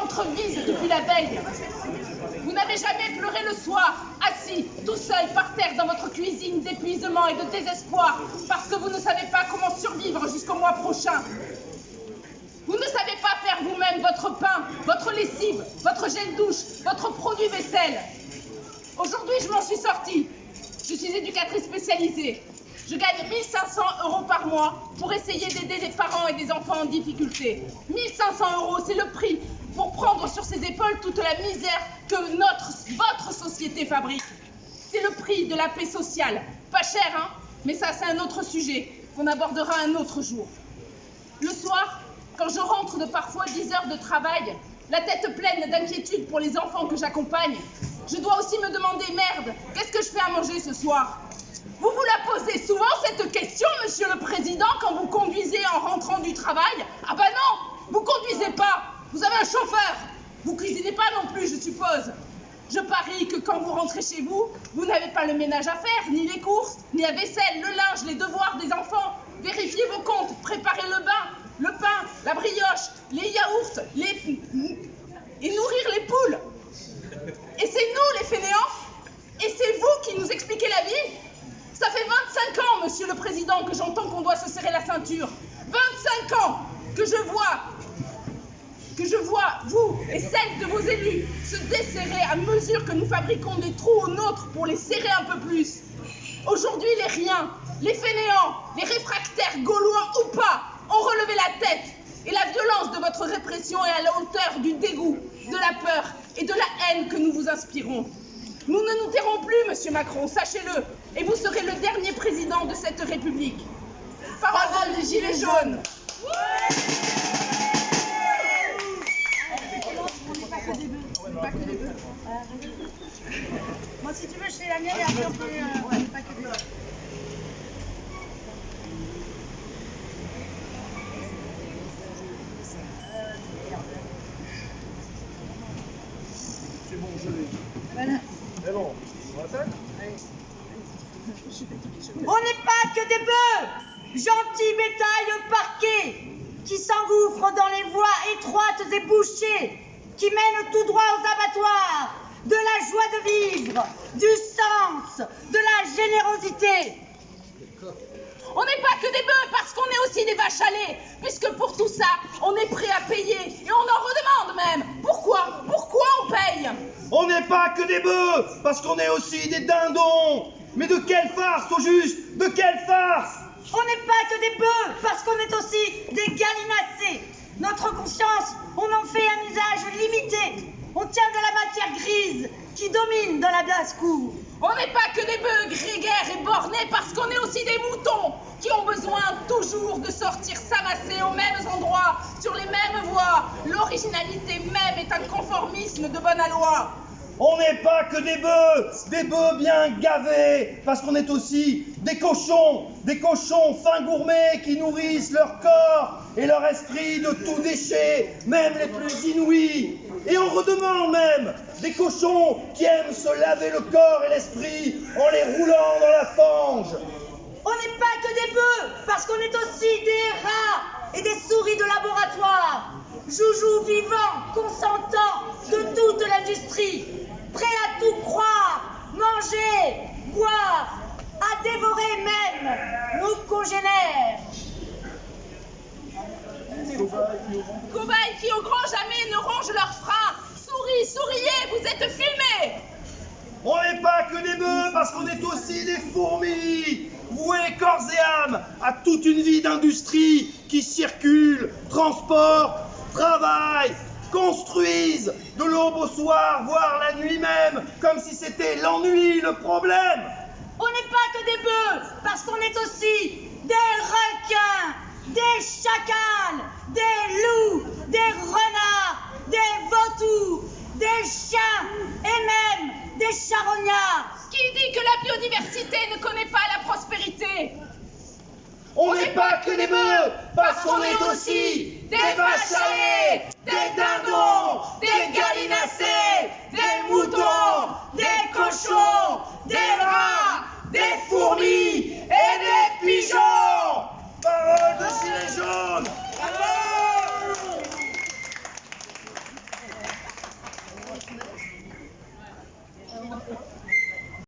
ventre vide depuis la veille. Vous n'avez jamais pleuré le soir, assis, tout seul, par terre dans votre cuisine d'épuisement et de désespoir, parce que vous ne savez pas comment survivre jusqu'au mois prochain. Vous ne savez pas faire vous-même votre pain, votre lessive, votre gel douche, votre produit vaisselle. Aujourd'hui, je m'en suis sortie. Je suis éducatrice spécialisée. Je gagne 1 500 € par mois pour essayer d'aider des parents et des enfants en difficulté. 1 500 €, c'est le prix pour prendre sur ses épaules toute la misère que votre société fabrique. C'est le prix de la paix sociale. Pas cher, hein? Mais ça, c'est un autre sujet qu'on abordera un autre jour. Le soir, quand je rentre de parfois 10 heures de travail, la tête pleine d'inquiétude pour les enfants que j'accompagne, je dois aussi me demander, merde, qu'est-ce que je fais à manger ce soir? Vous vous la posez souvent cette question, Monsieur le Président, quand vous conduisez en rentrant du travail? Ah bah non, vous conduisez pas, vous avez un chauffeur. Vous cuisinez pas non plus, je suppose. Je parie que quand vous rentrez chez vous, vous n'avez pas le ménage à faire, ni les courses, ni la vaisselle, le linge, les devoirs des enfants. Vérifiez vos comptes, préparez le bain, le pain, la brioche, les yaourts, et nourrir les poules. Et c'est nous les fainéants? Et c'est vous qui nous expliquez la vie? Ça fait 25 ans, Monsieur le Président, que j'entends qu'on doit se serrer la ceinture. 25 ans que je vois vous et celles de vos élus se desserrer à mesure que nous fabriquons des trous aux nôtres pour les serrer un peu plus. Aujourd'hui, les riens, les fainéants, les réfractaires, gaulois ou pas, ont relevé la tête. Et la violence de votre répression est à la hauteur du dégoût, de la peur et de la haine que nous vous inspirons. Nous ne nous tairons plus, Monsieur Macron, sachez-le, et vous serez le dernier président de cette République. Parole des Gilets jaunes. Moi, si tu veux, je fais la mienne et après on peut pas que des bœufs. C'est bon, je l'ai. Voilà. C'est bon, on attaque? On n'est pas que des bœufs, gentils bétail parqués, qui s'engouffrent dans les voies étroites et bouchées, qui mènent tout droit aux abattoirs, de la joie de vivre, du sens, de la générosité. On n'est pas que des bœufs parce qu'on est aussi des vaches à lait, puisque pour tout ça, on est prêt à payer, et on en redemande même. Pourquoi? Pourquoi on paye? On n'est pas que des bœufs, parce qu'on est aussi des dindons. Mais de quelle farce, au juste? De quelle farce? On n'est pas que des bœufs, parce qu'on est aussi des gallinacés. Notre conscience, on en fait un usage limité. On tient de la matière grise qui domine dans la basse-cour. On n'est pas que des bœufs grégaires et bornés parce qu'on est aussi des moutons qui ont besoin toujours de sortir s'amasser aux mêmes endroits, sur les mêmes voies. L'originalité même est un conformisme de bonne aloi. On n'est pas que des bœufs bien gavés, parce qu'on est aussi des cochons fins gourmets qui nourrissent leur corps et leur esprit de tout déchet, même les plus inouïs. Et on redemande même des cochons qui aiment se laver le corps et l'esprit en les roulant dans la fange. On n'est pas que des bœufs, parce qu'on est aussi des rats et des souris de laboratoire, joujoux vivants, consentants de toute l'industrie, prêts à tout croire, manger, boire, à dévorer même nos congénères. Cobayes qui au grand jamais ne rongent leurs freins. Souris, souriez, vous êtes filmés. On n'est pas que des bœufs parce qu'on est aussi des fourmis, voués corps et âme à toute une vie d'industrie qui circule, transporte, travaille, construisent de l'aube au soir, voire la nuit même, comme si c'était l'ennui le problème. On n'est pas que des bœufs, parce qu'on est aussi des requins, des chacals, des loups, des renards, des vautours, des chiens et même des charognards. Qui dit que la biodiversité ne connaît pas la prospérité? On n'est pas que des bœufs, parce qu'on est aussi des vaches à lait, des dindons, des gallinacés, des moutons, des cochons, des rats, des fourmis et des pigeons. Parole de Gilets jaunes. Bravo!